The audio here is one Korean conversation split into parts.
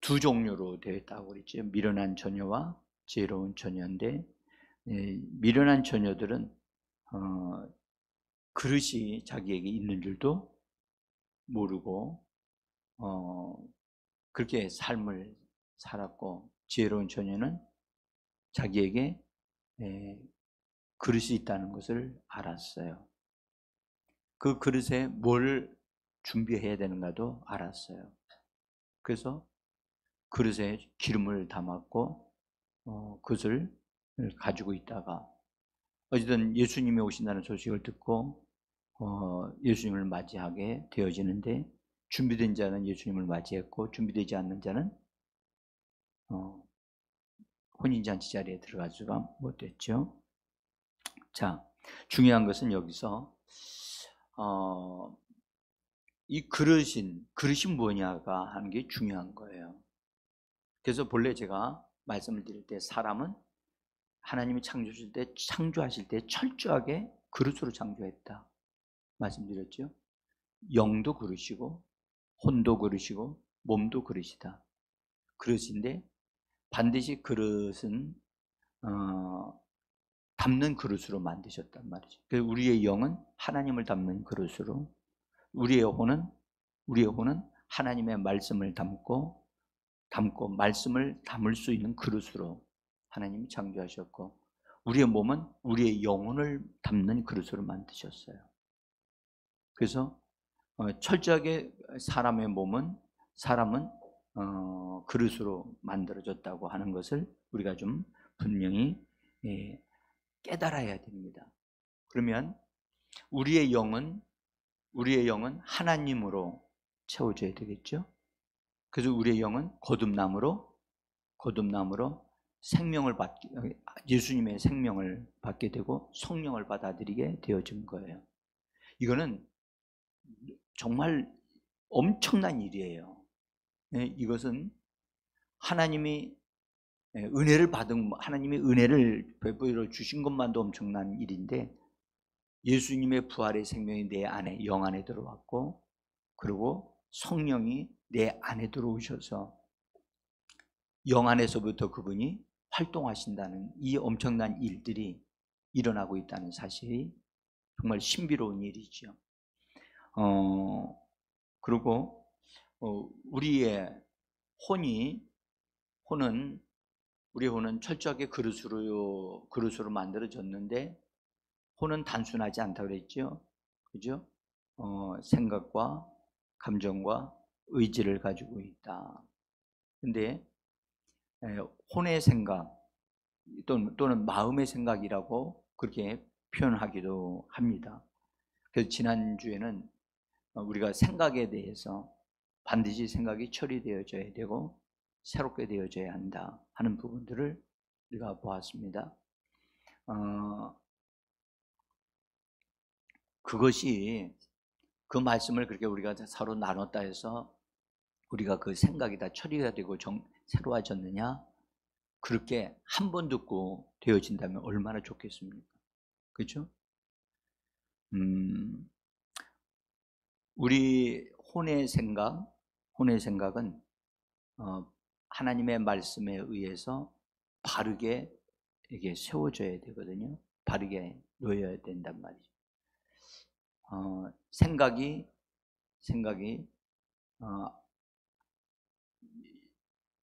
두 종류로 되어 있다고 그랬죠. 미련한 처녀와 지혜로운 처녀인데, 미련한 처녀들은 그릇이 자기에게 있는 줄도 모르고 그렇게 삶을 살았고, 지혜로운 처녀는 자기에게 그릇이 있다는 것을 알았어요. 그 그릇에 뭘 준비해야 되는가도 알았어요. 그래서 그릇에 기름을 담았고 그것을 가지고 있다가 어쨌든 예수님이 오신다는 소식을 듣고 예수님을 맞이하게 되어지는데, 준비된 자는 예수님을 맞이했고 준비되지 않는 자는 혼인잔치 자리에 들어가지가 못했죠. 자, 중요한 것은 여기서 이 그릇이 뭐냐가 하는 게 중요한 거예요. 그래서 본래 제가 말씀을 드릴 때 사람은 하나님이 창조하실 때 철저하게 그릇으로 창조했다 말씀드렸죠. 영도 그릇이고 혼도 그릇이고 몸도 그릇이다. 그릇인데 반드시 그릇은 담는 그릇으로 만드셨단 말이죠. 그래서 우리의 영은 하나님을 담는 그릇으로, 우리의 혼은 하나님의 말씀을 담고 말씀을 담을 수 있는 그릇으로 하나님이 창조하셨고, 우리의 몸은 우리의 영혼을 담는 그릇으로 만드셨어요. 그래서 철저하게 사람은 그릇으로 만들어졌다고 하는 것을 우리가 좀 분명히 깨달아야 됩니다. 그러면 우리의 영은 하나님으로 채워져야 되겠죠. 그래서 우리의 영은 거듭남으로 예수님의 생명을 받게 되고 성령을 받아들이게 되어진 거예요. 이거는 정말 엄청난 일이에요. 이것은 하나님이 은혜를 베풀어 주신 것만도 엄청난 일인데, 예수님의 부활의 생명이 내 안에, 영 안에 들어왔고, 그리고 성령이 내 안에 들어오셔서 영 안에서부터 그분이 활동하신다는 이 엄청난 일들이 일어나고 있다는 사실이 정말 신비로운 일이죠. 그리고 우리의 혼은 철저하게 그릇으로 만들어졌는데, 혼은 단순하지 않다고 그랬죠. 그죠? 생각과 감정과 의지를 가지고 있다. 근데 혼의 생각 또는 마음의 생각이라고 그렇게 표현하기도 합니다. 그래서 지난주에는 우리가 생각에 대해서 반드시 생각이 처리되어져야 되고 새롭게 되어져야 한다 하는 부분들을 우리가 보았습니다. 그 말씀을 그렇게 우리가 서로 나눴다 해서 우리가 그 생각이 다 처리가 되고 새로워졌느냐? 그렇게 한 번 듣고 되어진다면 얼마나 좋겠습니까? 그렇죠? 우리 혼의 생각은 하나님의 말씀에 의해서 바르게 이게 세워져야 되거든요. 바르게 놓여야 된단 말이죠. 생각이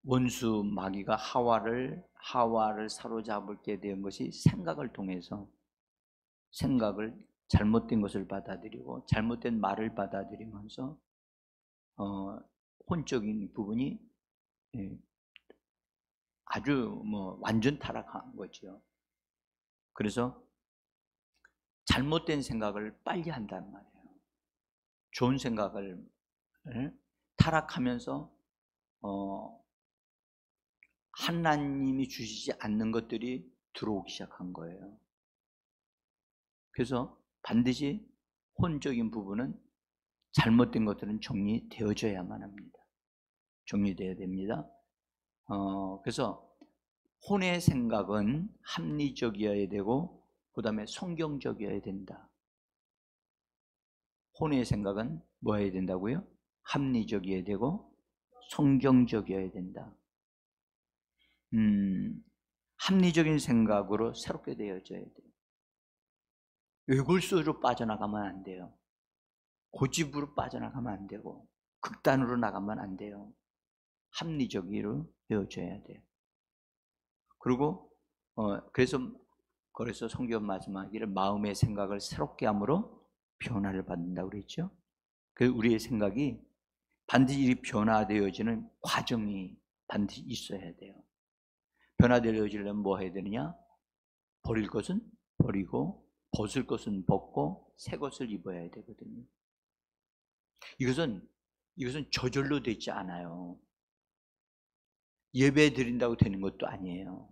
원수 마귀가 하와를 사로잡게 된 것이 생각을 통해서, 잘못된 것을 받아들이고 잘못된 말을 받아들이면서 혼적인 부분이 아주 완전 타락한 거죠. 그래서 잘못된 생각을 빨리 한단 말이에요. 좋은 생각을 타락하면서 하나님이 주시지 않는 것들이 들어오기 시작한 거예요. 그래서 반드시 혼적인 부분은, 잘못된 것들은 정리되어져야만 합니다. 정리되어야 됩니다. 그래서 혼의 생각은 합리적이어야 되고 그 다음에 성경적이어야 된다. 혼의 생각은 뭐 해야 된다고요? 합리적이어야 되고 성경적이어야 된다. 합리적인 생각으로 새롭게 되어져야 돼요. 외골수로 빠져나가면 안 돼요. 고집으로 빠져나가면 안 되고 극단으로 나가면 안 돼요. 합리적으로 되어져야 돼요. 그리고 그래서 성경 말씀하기를 마음의 생각을 새롭게 함으로 변화를 받는다고 그랬죠. 그래서 우리의 생각이 반드시 변화되어지는 과정이 반드시 있어야 돼요. 변화되어지려면 뭐 해야 되느냐? 버릴 것은 버리고 벗을 것은 벗고 새 것을 입어야 되거든요. 이것은 저절로 되지 않아요. 예배 드린다고 되는 것도 아니에요.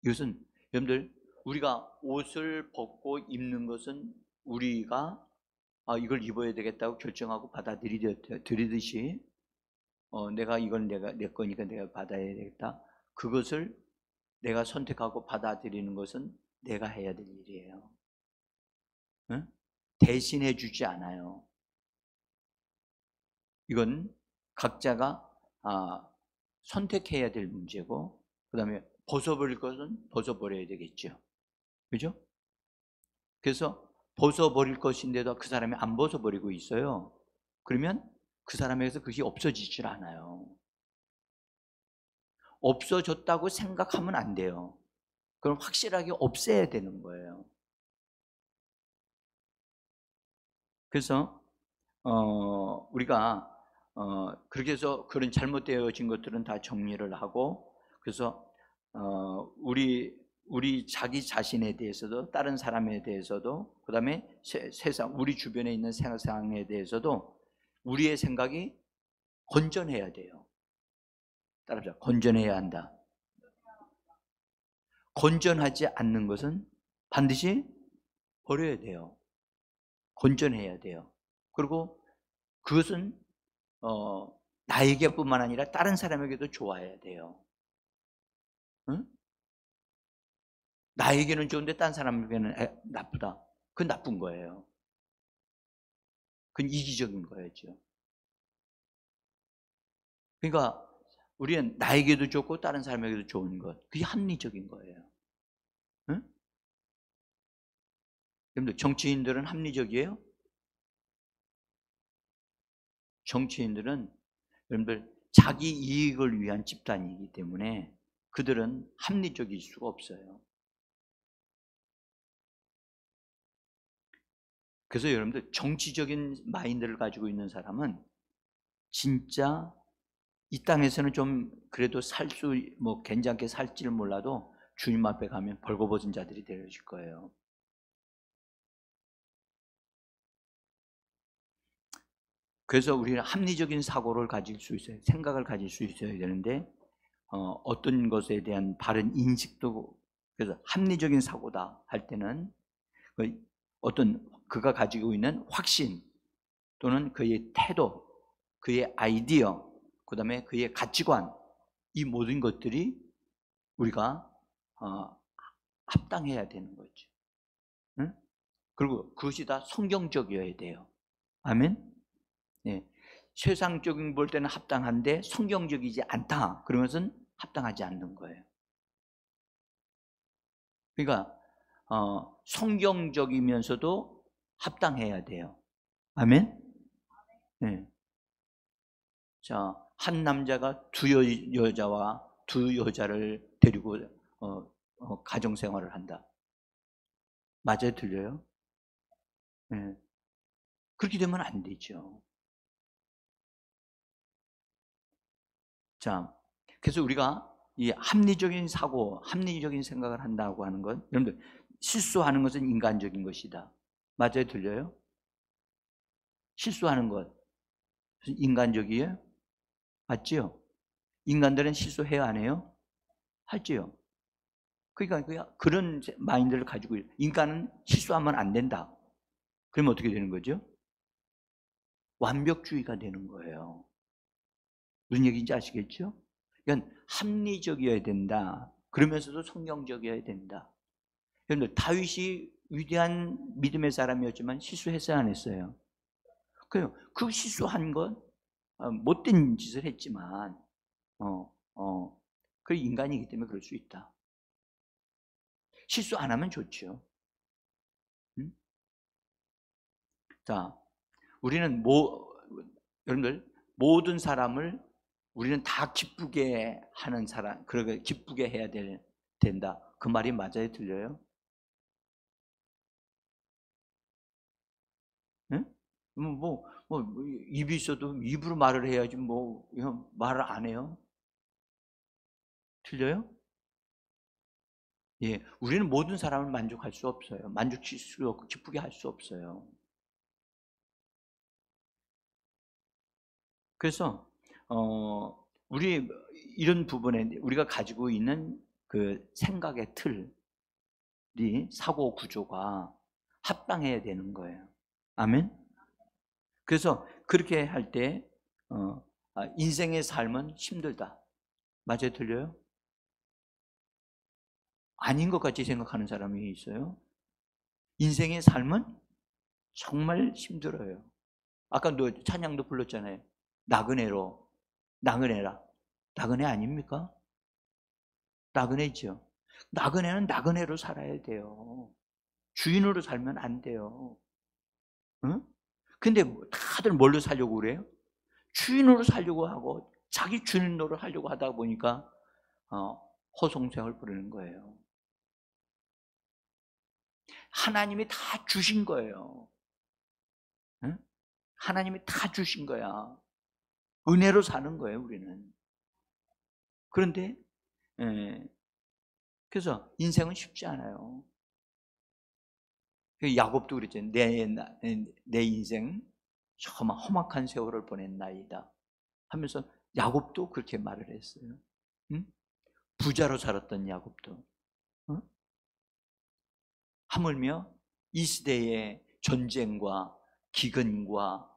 이것은 여러분들 우리가 옷을 벗고 입는 것은 우리가 이걸 입어야 되겠다고 결정하고 받아들이듯이 내가 이건 내 거니까 내가 받아야 되겠다. 그것을 내가 선택하고 받아들이는 것은 내가 해야 될 일이에요. 응? 대신해 주지 않아요. 이건 각자가 선택해야 될 문제고, 그 다음에 벗어버릴 것은 벗어버려야 되겠죠. 그죠? 그래서 벗어버릴 것인데도 그 사람이 안 벗어버리고 있어요. 그러면 그 사람에게서 그것이 없어지질 않아요. 없어졌다고 생각하면 안 돼요. 그럼 확실하게 없애야 되는 거예요. 그래서 우리가 그렇게 해서 그런 잘못되어진 것들은 다 정리를 하고, 그래서 우리 자기 자신에 대해서도, 다른 사람에 대해서도, 그 다음에 세상 우리 주변에 있는 세상에 대해서도 우리의 생각이 건전해야 돼요. 따라합시다. 건전해야 한다. 건전하지 않는 것은 반드시 버려야 돼요. 건전해야 돼요. 그리고 그것은 나에게뿐만 아니라 다른 사람에게도 좋아야 돼요. 응? 나에게는 좋은데 다른 사람에게는 나쁘다. 그건 나쁜 거예요. 그건 이기적인 거였죠. 그러니까 우리는 나에게도 좋고 다른 사람에게도 좋은 것, 그게 합리적인 거예요. 응? 여러분들 정치인들은 합리적이에요? 정치인들은 여러분들 자기 이익을 위한 집단이기 때문에 그들은 합리적일 수가 없어요. 그래서 여러분들 정치적인 마인드를 가지고 있는 사람은 진짜 이 땅에서는 좀 그래도 괜찮게 살지를 몰라도 주님 앞에 가면 벌거벗은 자들이 되어질 거예요. 그래서 우리는 합리적인 사고를 가질 수 있어요. 생각을 가질 수 있어야 되는데 어떤 것에 대한 바른 인식도, 그래서 합리적인 사고다 할 때는 어떤 그가 가지고 있는 확신 또는 그의 태도, 그의 아이디어, 그 다음에 그의 가치관, 이 모든 것들이 우리가 합당해야 되는 거죠. 응? 그리고 그것이 다 성경적이어야 돼요. 아멘? 네. 세상적인 볼 때는 합당한데 성경적이지 않다, 그런 것은 합당하지 않는 거예요. 그러니까 성경적이면서도 합당해야 돼요. 아멘? 네. 자, 한 남자가 두 여자와 두 여자를 데리고 가정생활을 한다. 맞아요? 들려요? 네. 그렇게 되면 안 되죠. 자, 그래서 우리가 이 합리적인 사고, 합리적인 생각을 한다고 하는 건, 여러분들 실수하는 것은 인간적인 것이다. 맞아요? 들려요? 실수하는 것 인간적이에요? 맞지요? 인간들은 실수해야 안 해요? 하지요. 그러니까 그런 마인드를 가지고 인간은 실수하면 안 된다. 그러면 어떻게 되는 거죠? 완벽주의가 되는 거예요. 무슨 얘기인지 아시겠죠? 그러니까 합리적이어야 된다. 그러면서도 성경적이어야 된다. 여러분들 다윗이 위대한 믿음의 사람이었지만 실수했어요, 안 했어요? 그 실수한 것, 못된 짓을 했지만 그 인간이기 때문에 그럴 수 있다. 실수 안 하면 좋죠. 응? 자, 우리는 여러분들 모든 사람을 우리는 다 기쁘게 하는 사람, 그러게 기쁘게 해야 된다. 그 말이 맞아요, 틀려요? 응? 입이 있어도 입으로 말을 해야지 말을 안 해요? 틀려요? 예, 우리는 모든 사람을 만족할 수 없어요. 만족시킬 수 없고 기쁘게 할 수 없어요. 그래서 우리 이런 부분에 우리가 가지고 있는 그 생각의 틀이 사고 구조가 합당해야 되는 거예요. 아멘. 그래서 그렇게 할 때 인생의 삶은 힘들다. 맞아요, 틀려요? 아닌 것 같이 생각하는 사람이 있어요. 인생의 삶은 정말 힘들어요. 아까 너 찬양도 불렀잖아요. 나그네로, 나그네라. 나그네 아닙니까? 나그네죠. 나그네는 나그네로 살아야 돼요. 주인으로 살면 안 돼요. 응? 근데 다들 뭘로 살려고 그래요? 주인으로 살려고 하고 자기 주인 노릇 하려고 하다 보니까 허송세월 부르는 거예요. 하나님이 다 주신 거예요. 응? 하나님이 다 주신 거야. 은혜로 사는 거예요, 우리는. 그런데 예, 그래서 인생은 쉽지 않아요. 야곱도 그랬잖아요. 내 인생 정말 험악한 세월을 보냈나이다 하면서 야곱도 그렇게 말을 했어요. 응? 부자로 살았던 야곱도 응? 하물며 이 시대의 전쟁과 기근과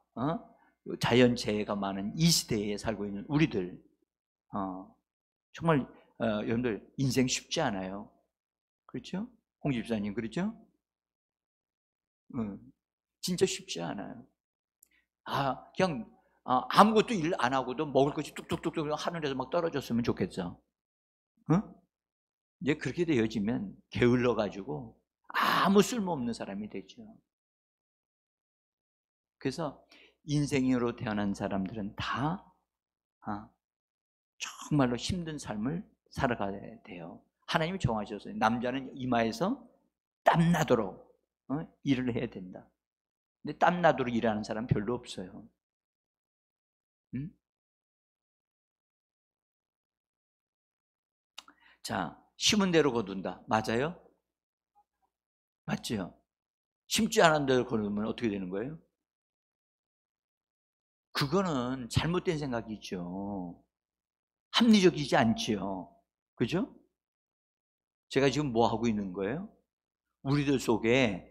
자연재해가 많은 이 시대에 살고 있는 우리들 정말 여러분들 인생 쉽지 않아요. 그렇죠? 홍 집사님 그렇죠? 진짜 쉽지 않아요. 그냥 아무것도 일 안 하고도 먹을 것이 뚝뚝뚝뚝 하늘에서 막 떨어졌으면 좋겠어. 응? 이제 그렇게 되어지면 게을러 가지고 아무 쓸모없는 사람이 되죠. 그래서 인생으로 태어난 사람들은 다 정말로 힘든 삶을 살아가야 돼요. 하나님이 정하셨어요. 남자는 이마에서 땀나도록 일을 해야 된다. 근데 땀나도록 일하는 사람 별로 없어요. 응? 자, 심은 대로 거둔다. 맞아요? 맞죠? 심지 않은 대로 거두면 어떻게 되는 거예요? 그거는 잘못된 생각이죠. 합리적이지 않지요. 그죠? 제가 지금 뭐 하고 있는 거예요? 우리들 속에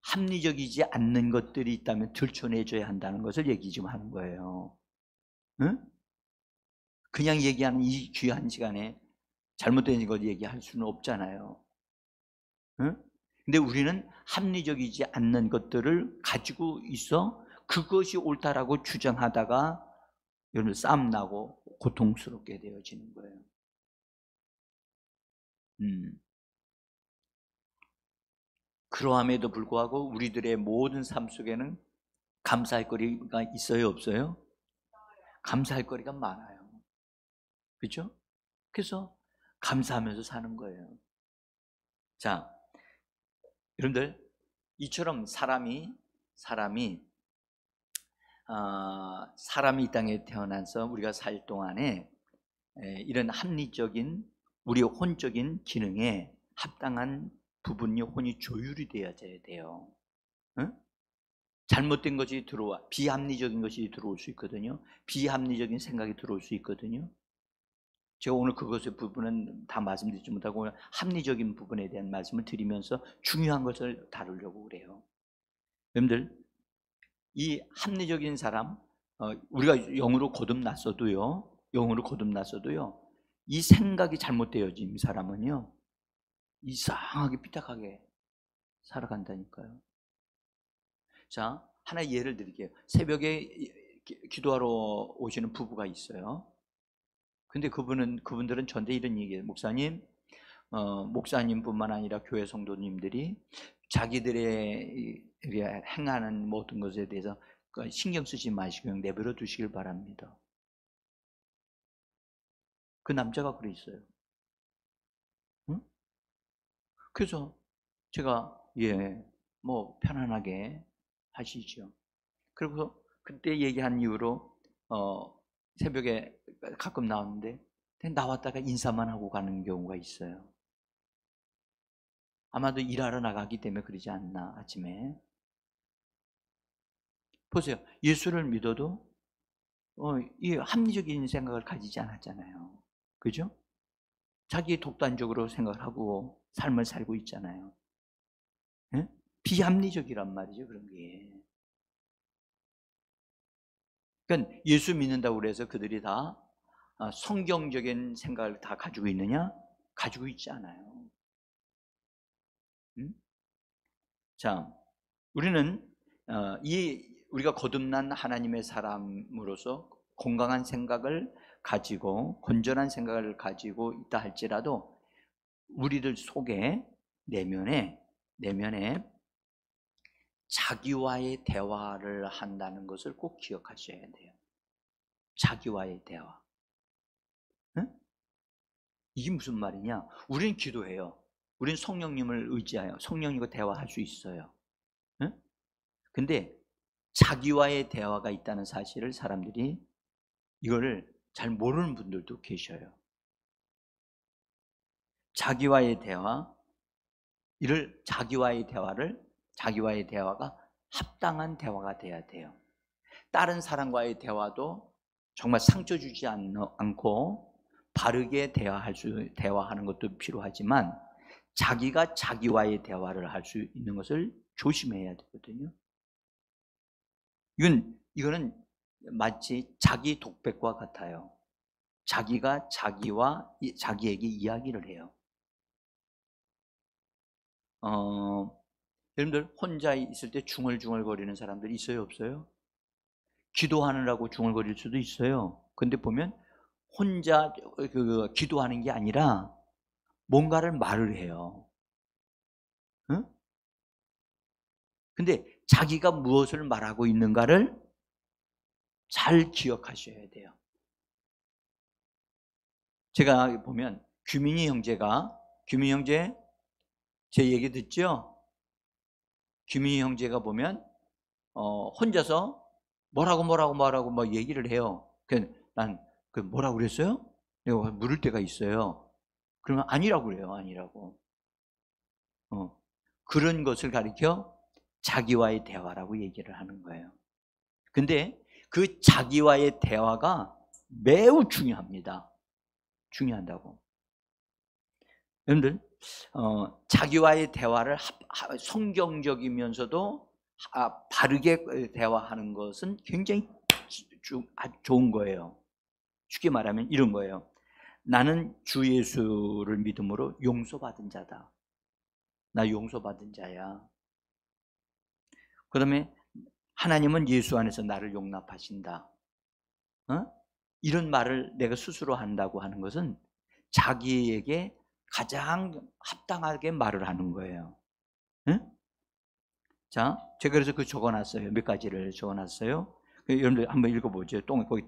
합리적이지 않는 것들이 있다면 들춰내줘야 한다는 것을 얘기 좀 하는 거예요. 응? 그냥 얘기하는 이 귀한 시간에 잘못된 걸 얘기할 수는 없잖아요. 응? 근데 우리는 합리적이지 않는 것들을 가지고 있어 그것이 옳다라고 주장하다가 여러분 싸움 나고 고통스럽게 되어지는 거예요. 음. 그러함에도 불구하고 우리들의 모든 삶 속에는 감사할 거리가 있어요, 없어요? 감사할 거리가 많아요. 그렇죠? 그래서 감사하면서 사는 거예요. 자, 여러분들 이처럼 사람이 이 땅에 태어나서 우리가 살 동안에 이런 합리적인 우리의 혼적인 기능에 합당한 부분이 혼이 조율이 되어야 돼요. 응? 잘못된 것이 들어와 비합리적인 것이 들어올 수 있거든요. 비합리적인 생각이 들어올 수 있거든요. 제가 오늘 그것의 부분은 다 말씀드리지 못하고 합리적인 부분에 대한 말씀을 드리면서 중요한 것을 다루려고 그래요. 여러분들 이 합리적인 사람 우리가 영으로 거듭났어도요 이 생각이 잘못되어진 사람은요 이상하게 삐딱하게 살아간다니까요. 자, 하나의 예를 드릴게요. 새벽에 기도하러 오시는 부부가 있어요. 근데 그분들은 저한테 이런 얘기예요. 목사님, 목사님뿐만 아니라 교회 성도님들이 자기들의 행하는 모든 것에 대해서 신경 쓰지 마시고 그냥 내버려 두시길 바랍니다. 그 남자가 그래 있어요. 응? 그래서 제가 뭐 편안하게 하시죠. 그리고 그때 얘기한 이후로 새벽에 가끔 나오는데 나왔다가 인사만 하고 가는 경우가 있어요. 아마도 일하러 나가기 때문에 그러지 않나. 아침에 보세요. 예수를 믿어도 이 합리적인 생각을 가지지 않았잖아요. 그죠? 자기 독단적으로 생각을 하고 삶을 살고 있잖아요. 예? 비합리적이란 말이죠, 그런 게. 그러니까 예수 믿는다고 그래서 그들이 다 성경적인 생각을 다 가지고 있느냐? 가지고 있지 않아요. 자, 우리는 우리가 거듭난 하나님의 사람으로서 건강한 생각을 가지고 건전한 생각을 가지고 있다 할지라도 우리들 속에 내면에 자기와의 대화를 한다는 것을 꼭 기억하셔야 돼요. 자기와의 대화. 응? 이게 무슨 말이냐? 우리는 기도해요. 우리는 성령님을 의지하여 성령님과 대화할 수 있어요. 응? 근데 자기와의 대화가 있다는 사실을 사람들이 이거를 잘 모르는 분들도 계셔요. 자기와의 대화, 자기와의 대화가 합당한 대화가 돼야 돼요. 다른 사람과의 대화도 정말 상처 주지 않고 바르게 대화하는 것도 필요하지만 자기가 자기와의 대화를 할 수 있는 것을 조심해야 되거든요. 이거는 마치 자기 독백과 같아요. 자기가 자기에게 이야기를 해요. 여러분들 혼자 있을 때 중얼중얼거리는 사람들 있어요, 없어요? 기도하느라고 중얼거릴 수도 있어요. 근데 보면 혼자 기도하는 게 아니라 뭔가를 말을 해요. 응? 근데 자기가 무엇을 말하고 있는가를 잘 기억하셔야 돼요. 제가 보면 규민이 형제 제 얘기 듣죠? 규민이 형제가 보면 혼자서 뭐라고 막 얘기를 해요. 난 뭐라고 그랬어요? 내가 물을 때가 있어요. 그러면 아니라고 그래요. 아니라고. 그런 것을 가리켜 자기와의 대화라고 얘기를 하는 거예요. 근데 그 자기와의 대화가 매우 중요합니다. 중요한다고. 여러분들 자기와의 대화를 성경적이면서도 바르게 대화하는 것은 굉장히 좋은 거예요. 쉽게 말하면 이런 거예요. 나는 주 예수를 믿음으로 용서받은 자다. 나 용서받은 자야. 그다음에 하나님은 예수 안에서 나를 용납하신다. 이런 말을 내가 스스로 한다고 하는 것은 자기에게 가장 합당하게 말을 하는 거예요. 응? 자, 제가 그래서 적어놨어요. 몇 가지를 적어놨어요. 여러분들 한번 읽어보죠. 거기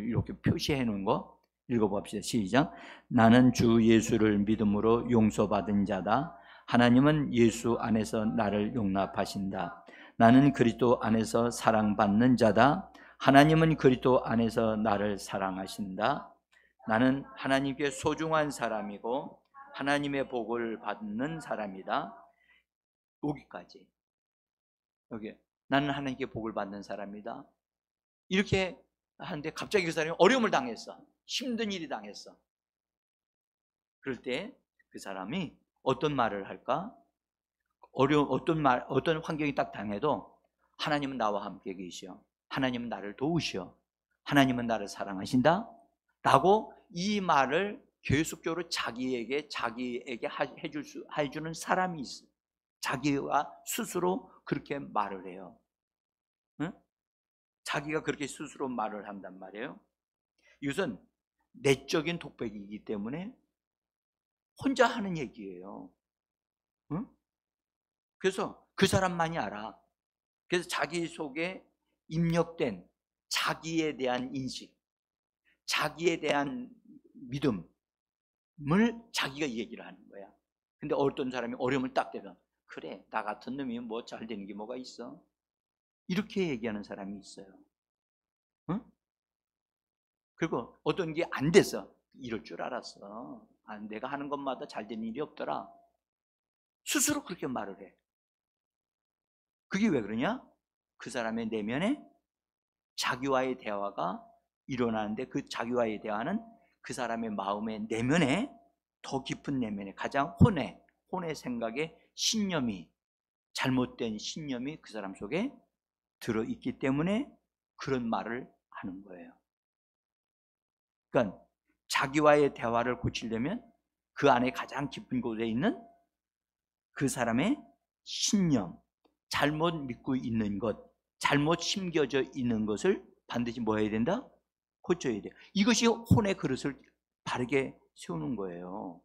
이렇게 표시해 놓은 거 읽어봅시다. 시작. 나는 주 예수를 믿음으로 용서받은 자다. 하나님은 예수 안에서 나를 용납하신다. 나는 그리스도 안에서 사랑받는 자다. 하나님은 그리스도 안에서 나를 사랑하신다. 나는 하나님께 소중한 사람이고 하나님의 복을 받는 사람이다. 여기까지. 여기 나는 하나님께 복을 받는 사람이다. 이렇게 하는데 갑자기 그 사람이 어려움을 당했어. 힘든 일이 당했어. 그럴 때 그 사람이 어떤 말을 할까? 어떤 환경이 딱 당해도 하나님은 나와 함께 계시오. 하나님은 나를 도우시오. 하나님은 나를 사랑하신다. 라고 이 말을 계속적으로 자기에게 해주는 사람이 있어. 자기가 스스로 그렇게 말을 해요. 응? 자기가 그렇게 스스로 말을 한단 말이에요. 이것은 내적인 독백이기 때문에 혼자 하는 얘기예요. 응? 그래서 그 사람만이 알아. 그래서 자기 속에 입력된 자기에 대한 인식, 자기에 대한 믿음을 자기가 얘기를 하는 거야. 근데 어떤 사람이 어려움을 딱 대면, 그래, 나 같은 놈이 뭐 잘 되는 게 뭐가 있어? 이렇게 얘기하는 사람이 있어요. 응? 그리고 어떤 게 안 돼서, 이럴 줄 알았어. 내가 하는 것마다 잘 되는 일이 없더라. 스스로 그렇게 말을 해. 그게 왜 그러냐? 그 사람의 내면에 자기와의 대화가 일어나는데, 그 자기와의 대화는 그 사람의 마음의 내면에, 더 깊은 내면에, 가장 혼의 생각에 신념이, 잘못된 신념이 그 사람 속에 들어있기 때문에 그런 말을 하는 거예요. 그러니까 자기와의 대화를 고치려면 그 안에 가장 깊은 곳에 있는 그 사람의 신념, 잘못 믿고 있는 것, 잘못 심겨져 있는 것을 반드시 뭐 해야 된다? 고쳐야 돼요. 이것이 혼의 그릇을 바르게 세우는 거예요.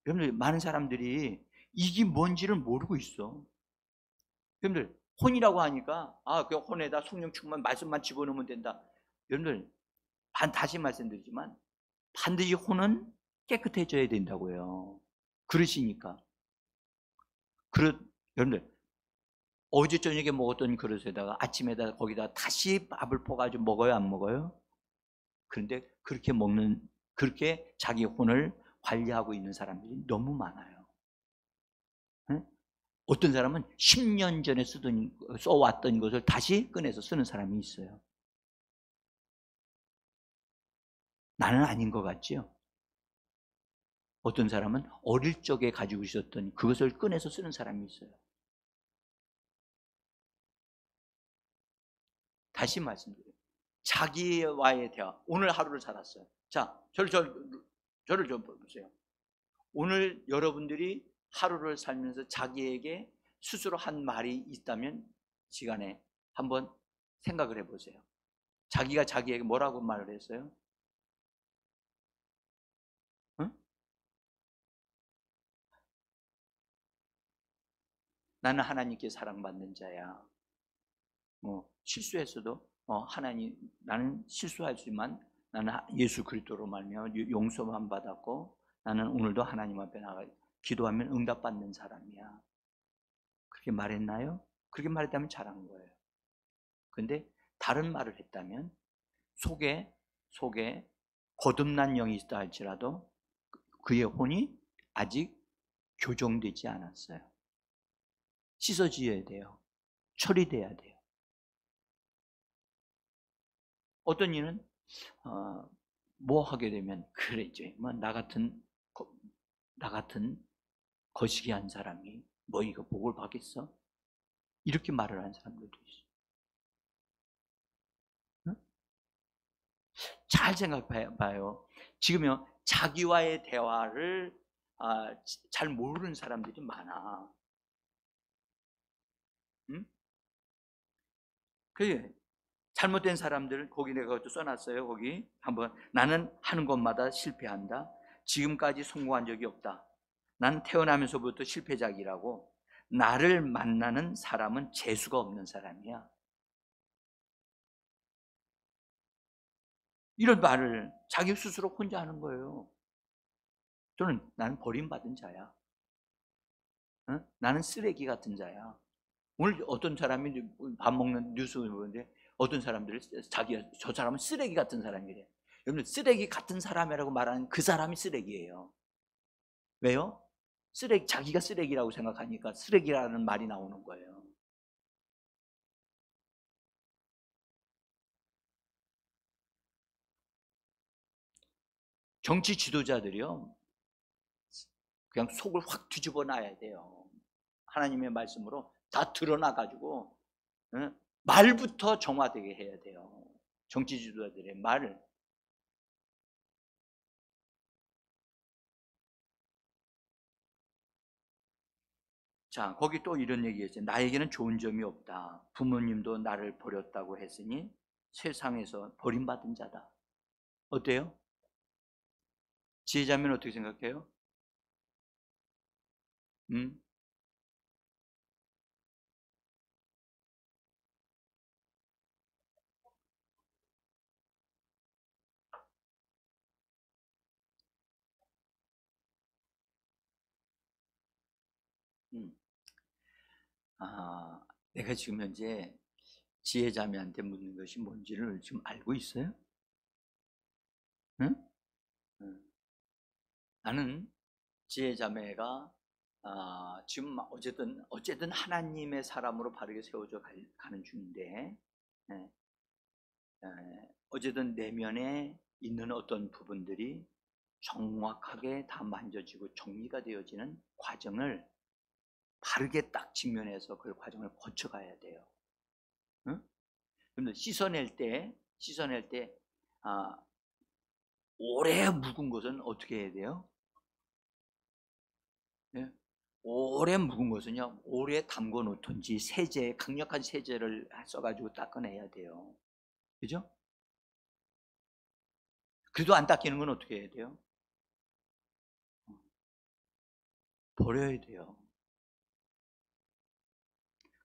여러분들, 많은 사람들이 이게 뭔지를 모르고 있어. 여러분들, 혼이라고 하니까 그 혼에다 성령 충만 말씀만 집어넣으면 된다. 여러분들, 다시 말씀드리지만 반드시 혼은 깨끗해져야 된다고요. 그릇이니까. 여러분들, 어제 저녁에 먹었던 그릇에다가 아침에다 거기다 다시 밥을 퍼가지고 먹어요, 안 먹어요? 그런데 그렇게 자기 혼을 관리하고 있는 사람들이 너무 많아요. 응? 어떤 사람은 10년 전에 써왔던 것을 다시 꺼내서 쓰는 사람이 있어요. 나는 아닌 것 같지요? 어떤 사람은 어릴 적에 가지고 있었던 그것을 꺼내서 쓰는 사람이 있어요. 다시 말씀드려요. 자기와의 대화. 오늘 하루를 살았어요. 자, 저를 좀 보세요. 오늘 여러분들이 하루를 살면서 자기에게 스스로 한 말이 있다면 시간에 한번 생각을 해보세요. 자기가 자기에게 뭐라고 말을 했어요? 응? 나는 하나님께 사랑받는 자야. 실수했어도 나는 실수하지만 나는 예수 그리스도로 말미암아 용서만 받았고 나는 오늘도 하나님 앞에 나가 기도하면 응답받는 사람이야. 그렇게 말했나요? 그렇게 말했다면 잘한 거예요. 근데 다른 말을 했다면 속에 거듭난 영이 있다 할지라도 그의 혼이 아직 교정되지 않았어요. 씻어져야 돼요. 처리돼야 돼요. 어떤 이는 뭐 하게 되면 그래 이제 나 같은 거시기한 사람이 뭐 이거 복을 받겠어? 이렇게 말을 하는 사람들도 있어. 응? 잘 생각해봐요. 지금요 자기와의 대화를 잘 모르는 사람들이 많아. 응? 그 잘못된 사람들 거기 내가 그것도 써놨어요. 거기 한번 나는 하는 것마다 실패한다. 지금까지 성공한 적이 없다. 난 태어나면서부터 실패작이라고. 나를 만나는 사람은 재수가 없는 사람이야. 이런 말을 자기 스스로 혼자 하는 거예요. 나는 버림받은 자야. 어? 나는 쓰레기 같은 자야. 오늘 어떤 사람이 밥 먹는 뉴스를 보는데 어떤 사람들이 저 사람은 쓰레기 같은 사람이래. 여러분, 쓰레기 같은 사람이라고 말하는 그 사람이 쓰레기예요. 왜요? 자기가 쓰레기라고 생각하니까 쓰레기라는 말이 나오는 거예요. 정치 지도자들이요, 그냥 속을 확 뒤집어 놔야 돼요. 하나님의 말씀으로 다 드러나가지고 말부터 정화되게 해야 돼요. 정치 지도자들의 말을. 자, 거기 또 이런 얘기했어요. 나에게는 좋은 점이 없다. 부모님도 나를 버렸다고 했으니 세상에서 버림받은 자다. 어때요? 지혜자면 어떻게 생각해요? 음? 음. 아, 내가 지금 현재 지혜자매한테 묻는 것이 뭔지를 지금 알고 있어요? 응? 응. 나는 지혜자매가 지금 어쨌든 하나님의 사람으로 바르게 세워져 가는 중인데, 예, 어쨌든 내면에 있는 어떤 부분들이 정확하게 다 만져지고 정리가 되어지는 과정을 바르게 딱 직면해서 그 과정을 거쳐가야 돼요. 응? 근데 씻어낼 때 아, 오래 묵은 것은 어떻게 해야 돼요? 예? 오래 묵은 것은요, 오래 담궈 놓든지 강력한 세제를 써가지고 닦아내야 돼요. 그죠? 그래도 안 닦이는 건 어떻게 해야 돼요? 버려야 돼요.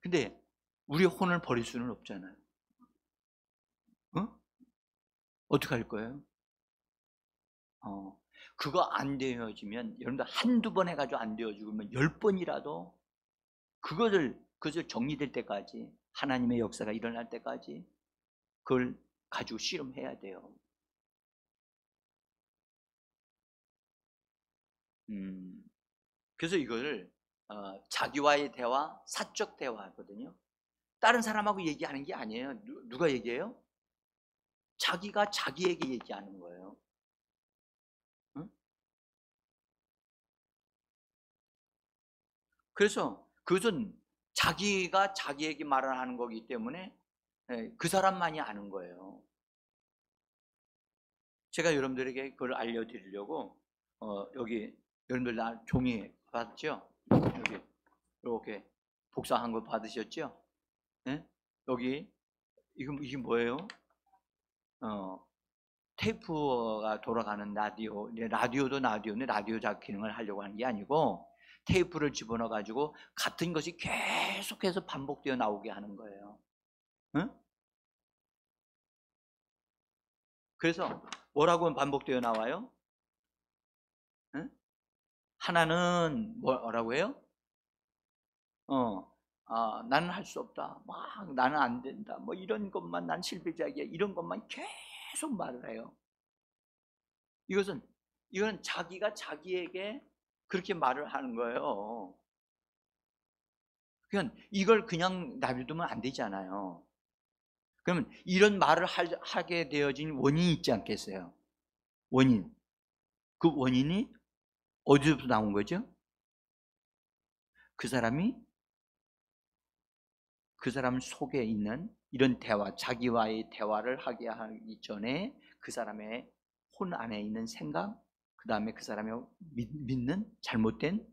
근데 우리 혼을 버릴 수는 없잖아요. 어? 어떻게 할 거예요? 어, 그거 안 되어지면, 여러분들 한두 번 해가지고 안 되어지면 10번이라도 그것을 정리될 때까지, 하나님의 역사가 일어날 때까지 그걸 가지고 씨름해야 돼요. 음, 그래서 이걸 자기와의 대화, 사적 대화거든요. 다른 사람하고 얘기하는 게 아니에요. 누가 얘기해요? 자기가 자기에게 얘기하는 거예요. 응? 그래서 그것은 자기가 자기에게 말을 하는 거기 때문에 그 사람만이 아는 거예요. 제가 여러분들에게 그걸 알려드리려고 여기 여러분들 다 종이 받았죠? 여기 이렇게 복사한 거 받으셨죠? 네? 여기 이게 뭐예요? 어, 테이프가 돌아가는 라디오. 라디오도 라디오인데 라디오 작 기능을 하려고 하는 게 아니고 테이프를 집어넣어 가지고 같은 것이 계속해서 반복되어 나오게 하는 거예요. 응? 그래서 뭐라고 반복되어 나와요? 응? 하나는 뭐라고 해요? 나는 할 수 없다. 막 나는 안 된다. 뭐 이런 것만 난 실패자기야. 이런 것만 계속 말을 해요. 이것은 이건 자기가 자기에게 그렇게 말을 하는 거예요. 그냥 이걸 그냥 놔두면 안 되잖아요. 그러면 이런 말을 하게 되어진 원인이 있지 않겠어요? 원인. 그 원인이 어디서부터 나온 거죠? 그 사람이 그 사람 속에 있는 이런 대화, 자기와의 대화를 하게 하기 전에 그 사람의 혼 안에 있는 생각, 그 다음에 그 사람의 믿는 잘못된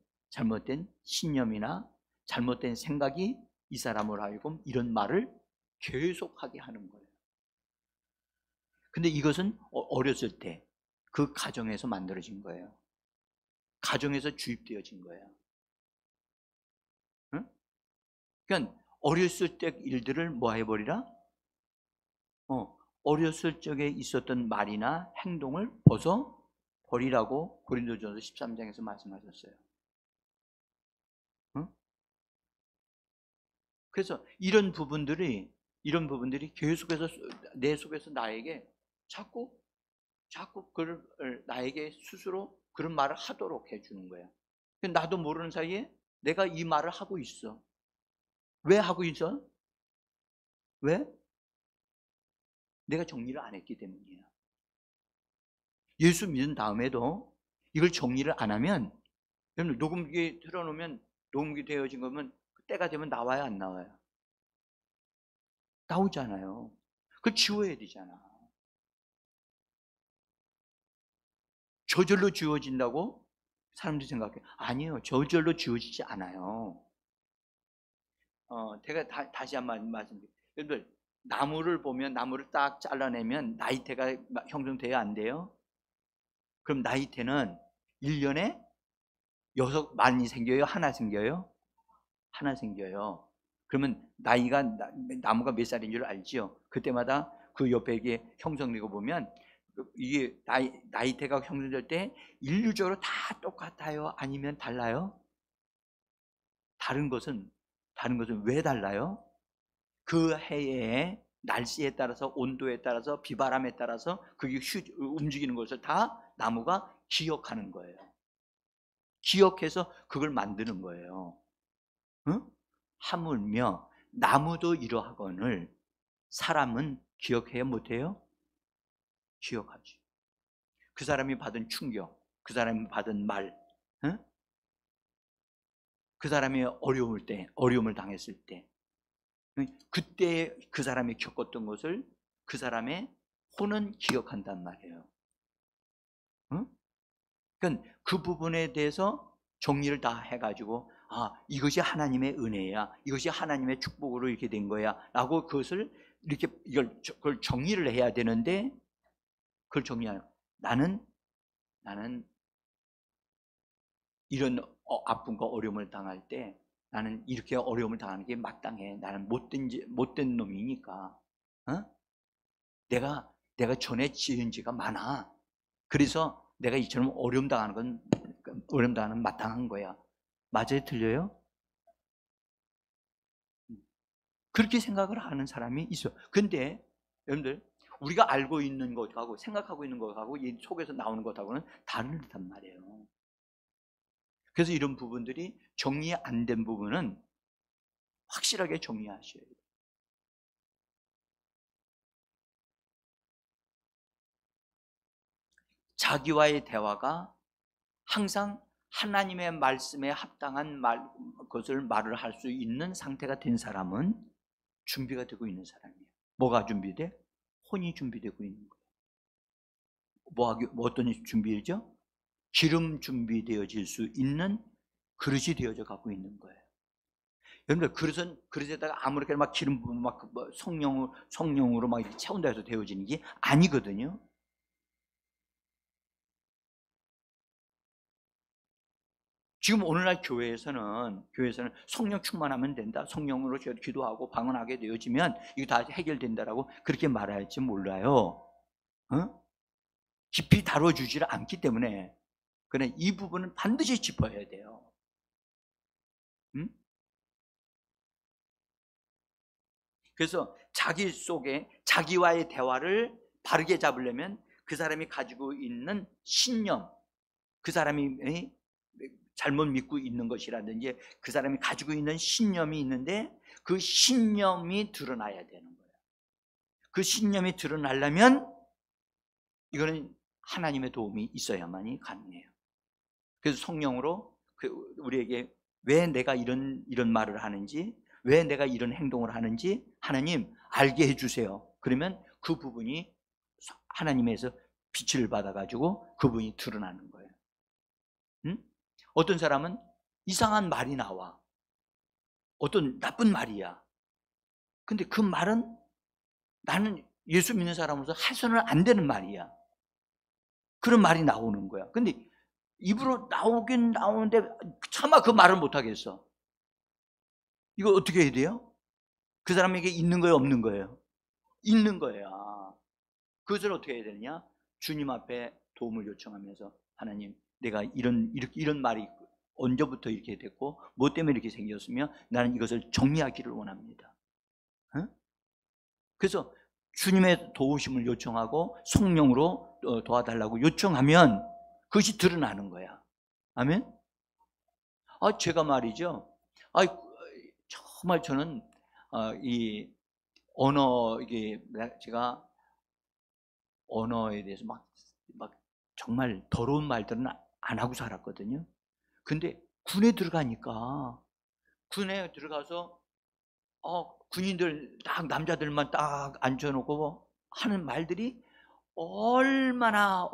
신념이나 잘못된 생각이 이 사람을 하여금 이런 말을 계속하게 하는 거예요. 근데 이것은 어렸을 때 그 가정에서 만들어진 거예요. 가정에서 주입되어진 거예요. 응? 그러니까 어렸을 때 일들을 뭐 해버리라? 어렸을 적에 있었던 말이나 행동을 벗어 버리라고 고린도전서 13장에서 말씀하셨어요. 응? 그래서 이런 부분들이 계속해서 내 속에서 나에게 자꾸 그를 나에게 스스로 그런 말을 하도록 해주는 거예요. 나도 모르는 사이에 내가 이 말을 하고 있어. 왜 하고 있어? 왜? 내가 정리를 안 했기 때문이에요. 예수 믿은 다음에도 이걸 정리를 안 하면, 여러분 녹음기 틀어놓으면 녹음기 되어진 거면 때가 되면 나와요, 안 나와요? 나오잖아요. 그걸 지워야 되잖아. 저절로 지워진다고 사람들이 생각해. 아니에요. 저절로 지워지지 않아요. 제가 다시 한번 말씀드릴게요. 여러분들, 나무를 보면 나무를 딱 잘라내면 나이테가 형성돼야 안 돼요? 그럼 나이테는 1년에 6많이 생겨요? 하나 생겨요? 하나 생겨요. 그러면 나무가 몇 살인 줄 알지요? 그때마다 그 옆에 이게 형성되고 보면 이게 나이테가 형성될 때 인류적으로 다 똑같아요? 아니면 달라요? 다른 것은 왜 달라요? 그 해의 날씨에 따라서, 온도에 따라서, 비바람에 따라서 그게 움직이는 것을 다 나무가 기억하는 거예요. 기억해서 그걸 만드는 거예요. 응? 하물며 나무도 이러하거늘 사람은 기억해야 못해요? 기억하지. 그 사람이 받은 충격, 그 사람이 받은 말, 응? 그 사람이 어려움을 당했을 때, 그때 그 사람이 겪었던 것을 그 사람의 혼은 기억한단 말이에요. 응? 그러니까 그 부분에 대해서 정리를 다 해가지고, 이것이 하나님의 은혜야, 이것이 하나님의 축복으로 이렇게 된 거야 라고 그것을 그걸 정리를 해야 되는데, 그걸 정리하는, 나는 이런 아픔과 어려움을 당할 때 나는 이렇게 어려움을 당하는 게 마땅해. 나는 못된 놈이니까. 내가 전에 지은 죄가 많아. 그래서 내가 이처럼 어려움 당하는 마땅한 거야. 맞아요? 틀려요? 그렇게 생각을 하는 사람이 있어요. 근데 여러분들, 우리가 알고 있는 것하고 생각하고 있는 것하고 이 속에서 나오는 것하고는 다르단 말이에요. 그래서 이런 부분들이 정리 안 된 부분은 확실하게 정리하셔야 돼요. 자기와의 대화가 항상 하나님의 말씀에 합당한 것을 말을 할 수 있는 상태가 된 사람은 준비가 되고 있는 사람이에요. 뭐가 준비돼? 혼이 준비되고 있는 거예요. 어떤 준비죠? 기름 준비되어질 수 있는 그릇이 되어져 가고 있는 거예요. 여러분들, 그릇에다가 아무렇게나 막 기름 부으면 성령으로 막 이렇게 채운다 해서 되어지는 게 아니거든요. 지금 오늘날 교회에서는 성령 충만하면 된다, 성령으로 기도하고 방언하게 되어지면 이거 다 해결된다라고 그렇게 말할지 몰라요. 깊이 다뤄주지를 않기 때문에. 그래, 이 부분은 반드시 짚어야 돼요. 그래서 자기 속에 자기와의 대화를 바르게 잡으려면 그 사람이 가지고 있는 신념, 그 사람이 잘못 믿고 있는 것이라든지 그 사람이 가지고 있는 신념이 있는데 그 신념이 드러나야 되는 거예요. 그 신념이 드러나려면 이거는 하나님의 도움이 있어야만이 가능해요. 그래서 성령으로 우리에게 왜 내가 이런 말을 하는지, 왜 내가 이런 행동을 하는지 하나님 알게 해주세요. 그러면 그 부분이 하나님에서 빛을 받아가지고 그 부분이 드러나는 거예요. 어떤 사람은 이상한 말이 나와. 어떤 나쁜 말이야. 근데 그 말은 나는 예수 믿는 사람으로서 해서는 안 되는 말이야. 그런 말이 나오는 거야. 근데 입으로 나오긴 나오는데 차마 그 말을 못 하겠어. 이거 어떻게 해야 돼요? 그 사람에게 있는 거예요, 없는 거예요? 있는 거야. 그것을 어떻게 해야 되느냐? 주님 앞에 도움을 요청하면서, 하나님, 내가 이런 말이 언제부터 이렇게 됐고 뭐 때문에 이렇게 생겼으며 나는 이것을 정리하기를 원합니다. 그래서 주님의 도우심을 요청하고 성령으로 도와달라고 요청하면 그것이 드러나는 거야. 아멘? 제가 말이죠. 정말 저는 이 제가 언어에 대해서 막 정말 더러운 말들은 안 하고 살았거든요. 근데 군에 들어가서 군인들 딱 남자들만 딱 앉혀놓고 하는 말들이 얼마나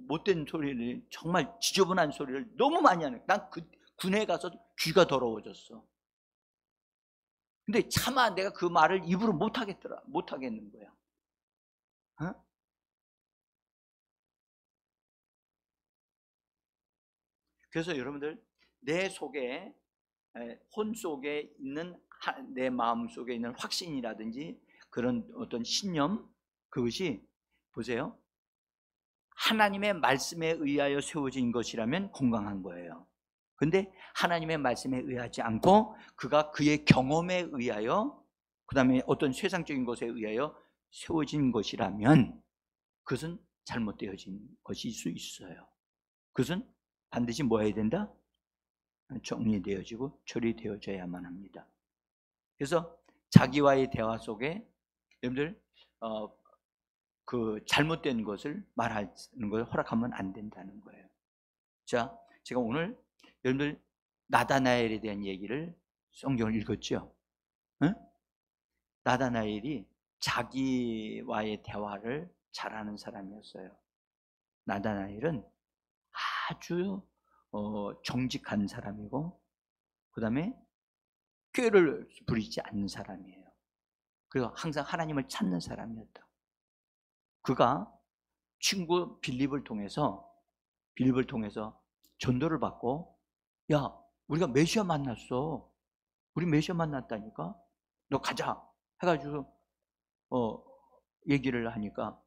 못된 소리를, 정말 지저분한 소리를 너무 많이 하는. 난 그 군에 가서 귀가 더러워졌어. 근데 차마 내가 그 말을 입으로 못 하겠는 거야. 어? 그래서 여러분들, 내 속에, 혼 속에 있는, 내 마음 속에 있는 확신이라든지 그런 어떤 신념, 그것이 보세요, 하나님의 말씀에 의하여 세워진 것이라면 건강한 거예요. 근데 하나님의 말씀에 의하지 않고 그가 그의 경험에 의하여, 그 다음에 어떤 세상적인 것에 의하여 세워진 것이라면 그것은 잘못되어진 것일 수 있어요. 그것은 반드시 뭐 해야 된다? 정리되어지고 처리되어져야만 합니다. 그래서 자기와의 대화 속에 여러분들, 그 잘못된 것을 말하는 걸 허락하면 안 된다는 거예요. 자, 제가 오늘 여러분들 나다나엘에 대한 얘기를, 성경을 읽었죠. 응? 나다나엘이 자기와의 대화를 잘하는 사람이었어요. 나다나엘은 아주 정직한 사람이고, 그 다음에 꾀를 부리지 않는 사람이에요. 그리고 항상 하나님을 찾는 사람이었다. 그가 친구 빌립을 통해서 전도를 받고, 야, 우리가 메시아 만났어. 우리 메시아 만났다니까. 너 가자 해가지고 얘기를 하니까,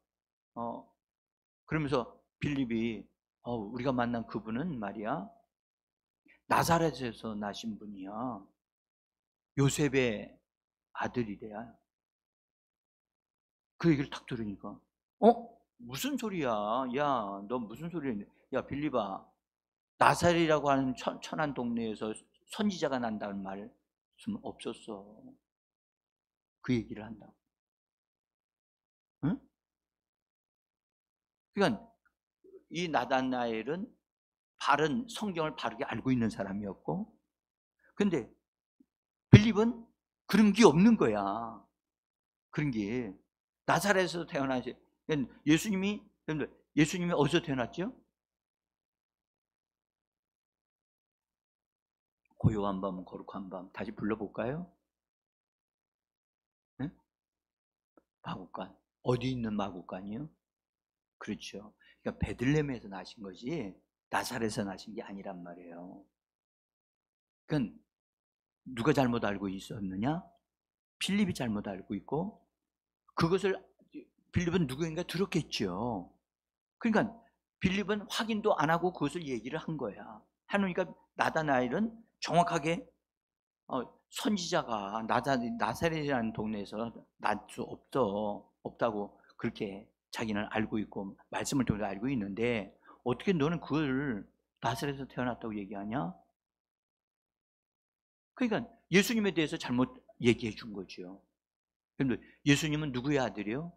그러면서 빌립이, 우리가 만난 그분은 말이야, 나사렛에서 나신 분이야. 요셉의 아들이래야. 그 얘기를 딱 들으니까, 무슨 소리야? 야, 너 무슨 소리야? 야, 빌립아, 나사렛이라고 하는 천한 동네에서 선지자가 난다는 말은 없었어. 그 얘기를 한다고. 응? 그러니까 이 나다나엘은 바른 성경을 바르게 알고 있는 사람이었고, 근데 빌립은 그런 게 없는 거야. 그런 게. 나사렛에서 태어나지. 예수님이 어디서 태어났죠? 고요한 밤, 거룩한 밤. 다시 불러볼까요? 네? 마구간. 어디 있는 마구간이요? 그렇죠. 그러니까 베들레헴에서 나신 거지 나사렛에서 나신 게 아니란 말이에요. 그러니까 누가 잘못 알고 있었느냐? 빌립이 잘못 알고 있고, 그것을 빌립은 누구인가 들었겠죠. 그러니까 빌립은 확인도 안 하고 그것을 얘기를 한 거야. 하니까 나다나엘은 정확하게, 선지자가 나사렛이라는 동네에서 날 수 없다고 그렇게 자기는 알고 있고 말씀을 통해서 알고 있는데, 어떻게 너는 그걸 나사렛에서 태어났다고 얘기하냐? 그러니까 예수님에 대해서 잘못 얘기해 준 거죠. 그런데 예수님은 누구의 아들이요?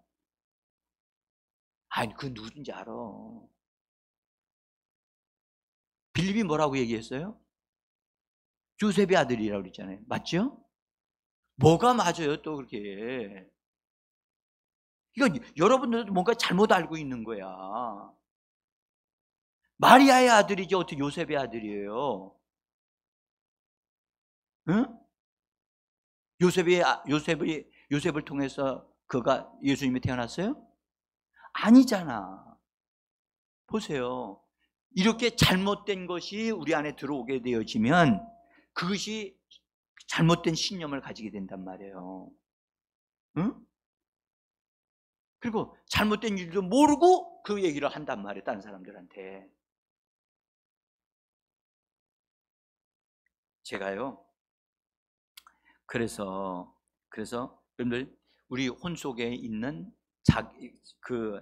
아니, 그 누군지 알아. 빌립이 뭐라고 얘기했어요? 요셉의 아들이라고 그랬잖아요. 맞죠? 뭐가 맞아요, 또 그렇게. 이건 여러분들도 뭔가 잘못 알고 있는 거야. 마리아의 아들이지 어떻게 요셉의 아들이에요? 응? 요셉을 통해서 그가 예수님이 태어났어요? 아니잖아. 보세요. 이렇게 잘못된 것이 우리 안에 들어오게 되어지면 그것이 잘못된 신념을 가지게 된단 말이에요. 응? 그리고 잘못된 일도 모르고 그 얘기를 한단 말이에요, 다른 사람들한테. 제가요, 그래서 여러분들, 우리 혼 속에 있는 그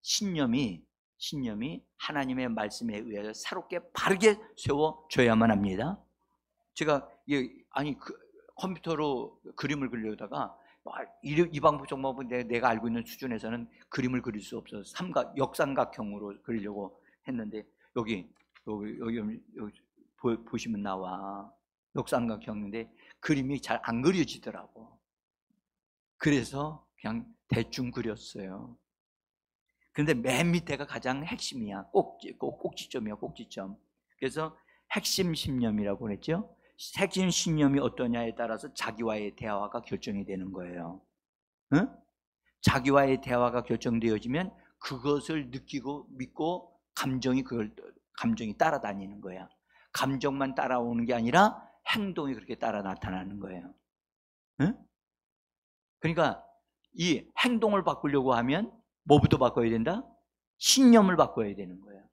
신념이 하나님의 말씀에 의해서 새롭게 바르게 세워져야만 합니다. 제가 컴퓨터로 그림을 그리려다가 이 방법 정법은 내가 알고 있는 수준에서는 그림을 그릴 수 없어서 역삼각형으로 그리려고 했는데, 여기 보시면 나와. 역삼각형인데 그림이 잘 안 그려지더라고. 그래서 그냥 대충 그렸어요. 그런데 맨 밑에가 가장 핵심이야. 꼭지점이야, 꼭지점. 그래서 핵심 신념이라고 그랬죠. 핵심 신념이 어떠냐에 따라서 자기와의 대화가 결정이 되는 거예요. 응? 자기와의 대화가 결정되어지면 그것을 느끼고 믿고 감정이 따라다니는 거야. 감정만 따라오는 게 아니라 행동이 그렇게 따라 나타나는 거예요. 응? 그러니까 이 행동을 바꾸려고 하면 뭐부터 바꿔야 된다? 신념을 바꿔야 되는 거예요.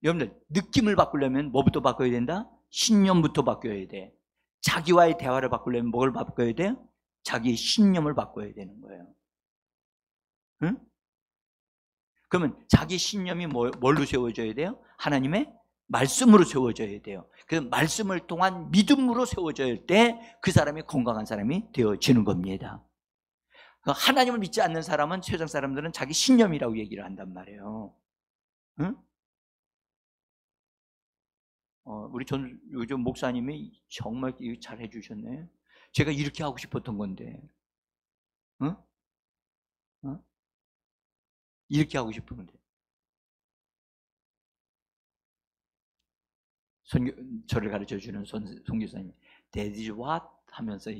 여러분들, 느낌을 바꾸려면 뭐부터 바꿔야 된다? 신념부터 바꿔야 돼. 자기와의 대화를 바꾸려면 뭘 바꿔야 돼? 자기의 신념을 바꿔야 되는 거예요. 응? 그러면 자기 신념이 뭘로 세워져야 돼요? 하나님의 말씀으로 세워져야 돼요. 그 말씀을 통한 믿음으로 세워질 때 그 사람이 건강한 사람이 되어지는 겁니다. 하나님을 믿지 않는 사람은, 세상 사람들은 자기 신념이라고 얘기를 한단 말이에요. 응? 우리 요즘 목사님이 정말 잘 해주셨네. 제가 이렇게 하고 싶었던 건데, 응? 응? 이렇게 하고 싶은 건데. 저를 가르쳐 주는 선교사님이 That is what 하면서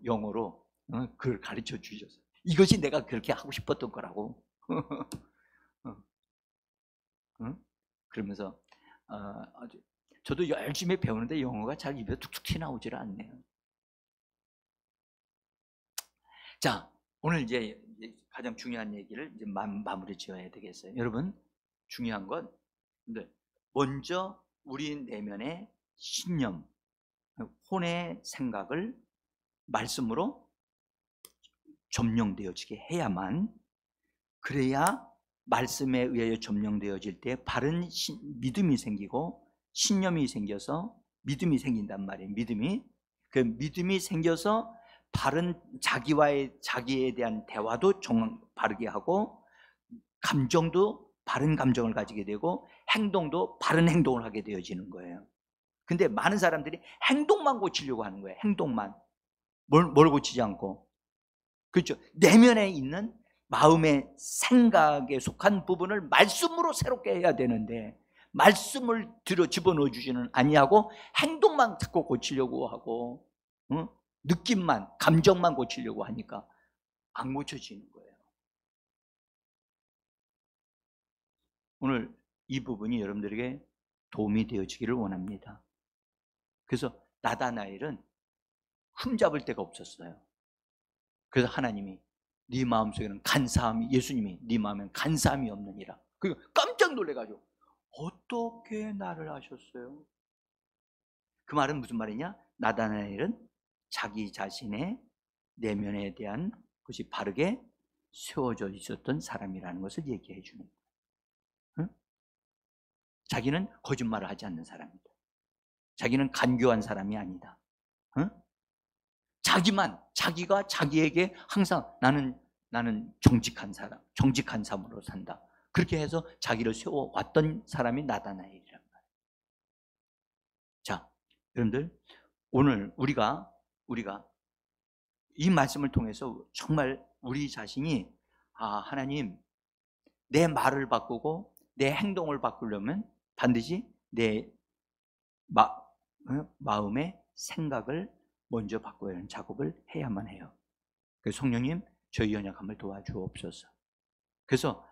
영어로 그걸 가르쳐 주셨어요. 이것이 내가 그렇게 하고 싶었던 거라고. 그러면서 저도 열심히 배우는데 영어가 잘 입에 툭툭 튀어나오질 않네요. 자, 오늘 이제 가장 중요한 얘기를 이제 마무리 지어야 되겠어요. 여러분, 중요한 건 먼저 우리 내면의 신념, 혼의 생각을 말씀으로 점령되어지게 해야만, 그래야 말씀에 의하여 점령되어질 때 바른 믿음이 생기고 신념이 생겨서 믿음이 생긴단 말이에요. 그 믿음이 생겨서 바른 자기에 대한 대화도 바르게 하고, 감정도 바른 감정을 가지게 되고, 행동도 바른 행동을 하게 되어지는 거예요. 근데 많은 사람들이 행동만 고치려고 하는 거예요. 행동만. 뭘 고치지 않고. 그렇죠. 내면에 있는 마음의 생각에 속한 부분을 말씀으로 새롭게 해야 되는데, 말씀을 집어넣어 주지는 아니하고 행동만 자꾸 고치려고 하고, 느낌만, 감정만 고치려고 하니까 안 고쳐지는 거예요. 오늘 이 부분이 여러분들에게 도움이 되어지기를 원합니다. 그래서 나다나엘은 흠잡을 데가 없었어요. 그래서 하나님이 네 마음속에는 간사함이, 예수님이 네 마음에는 간사함이 없느니라. 그러니까 깜짝 놀래가지고 어떻게 나를 아셨어요? 그 말은 무슨 말이냐? 나다나엘은 자기 자신의 내면에 대한 것이 바르게 세워져 있었던 사람이라는 것을 얘기해 주는 거예요. 응? 자기는 거짓말을 하지 않는 사람이다. 자기는 간교한 사람이 아니다. 응? 자기가 자기에게 항상 나는 정직한 사람, 정직한 삶으로 산다. 그렇게 해서 자기를 세워왔던 사람이 나다나엘이란 말이에요. 자, 여러분들, 오늘 우리가 이 말씀을 통해서 정말 우리 자신이 하나님, 내 말을 바꾸고 내 행동을 바꾸려면 반드시 내 마음의 생각을 먼저 바꿔야 하는 작업을 해야만 해요. 그래서 성령님, 저희 연약함을 도와주옵소서. 그래서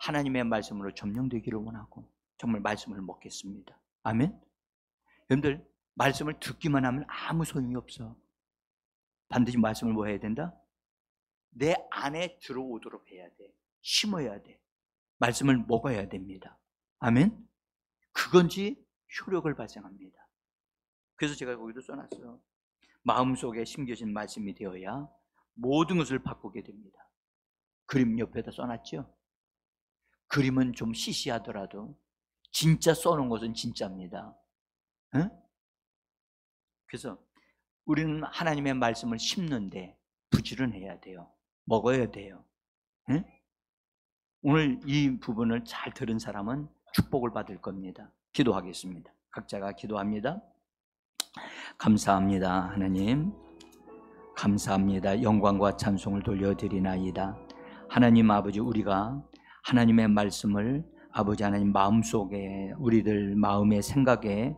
하나님의 말씀으로 점령되기를 원하고 정말 말씀을 먹겠습니다. 아멘. 여러분들, 말씀을 듣기만 하면 아무 소용이 없어. 반드시 말씀을 뭐 해야 된다? 내 안에 들어오도록 해야 돼. 심어야 돼. 말씀을 먹어야 됩니다. 아멘. 그건지 효력을 발생합니다. 그래서 제가 거기도 써놨어요. 마음속에 심겨진 말씀이 되어야 모든 것을 바꾸게 됩니다. 그림 옆에다 써놨죠. 그림은 좀 시시하더라도 진짜 써놓은 것은 진짜입니다. 응? 그래서 우리는 하나님의 말씀을 심는데 부지런해야 돼요. 먹어야 돼요. 응? 오늘 이 부분을 잘 들은 사람은 축복을 받을 겁니다. 기도하겠습니다. 각자가 기도합니다. 감사합니다. 하나님, 감사합니다. 영광과 찬송을 돌려드리나이다. 하나님 아버지, 우리가 하나님의 말씀을 아버지 하나님 마음속에, 우리들 마음의 생각에